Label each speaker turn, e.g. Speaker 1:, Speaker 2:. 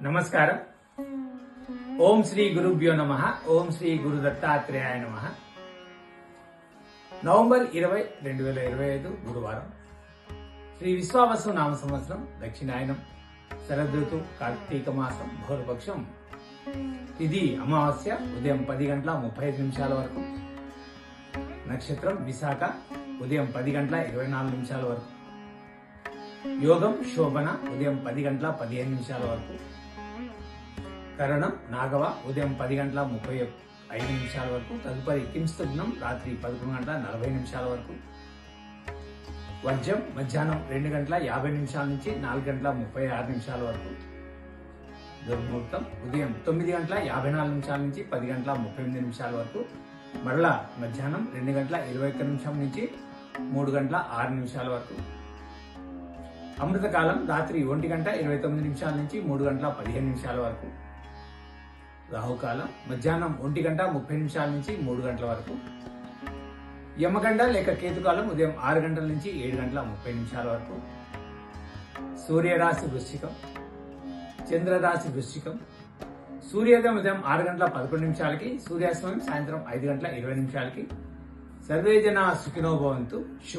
Speaker 1: నమస్కారం. ఓం శ్రీ గురుభ్యో నమః. ఓం శ్రీ గురు దత్తాత్రేయాయ నమః. నవంబర్ 20, 2025 గురువారం. శ్రీ విశ్వావసు నామ సంవత్సరం దక్షిణాయనం, శరదృతు, కార్తీక మాసం, భోరపక్షం. తిథి అమావాస్య ఉదయం 10:35 వరకు. నక్షత్రం విశాఖ ఉదయం 10:24 వరకు. యోగం శోభన ఉదయం 10:15 వరకు. కరణం నాగవ ఉదయం 10:35 వరకు. తదుపరి కింస్తగ్నం రాత్రి 11:40 వరకు. వర్జం మధ్యాహ్నం 2:50 నుంచి 4:36 వరకు. దుర్ముహూర్తం ఉదయం 9:54 నుంచి 10:38 వరకు. మరలా మధ్యాహ్నం 2:21 నుంచి 3:06 వరకు. అమృతకాలం రాత్రి 1:29 నుంచి 3:15 వరకు. రాహుకాలం మధ్యాహ్నం 1:30 నుంచి 3 గంటల వరకు. యమగండ లేక కేతుకాలం ఉదయం 6 గంటల నుంచి 7:30 వరకు. సూర్యరాశి వృశ్చికం, చంద్రరాశి వృశ్చికం. సూర్యోదయం ఉదయం 6:11 సూర్యాస్తమయం సాయంత్రం 5:20. సర్వే జనా సుఖినో భవంతు. శుభ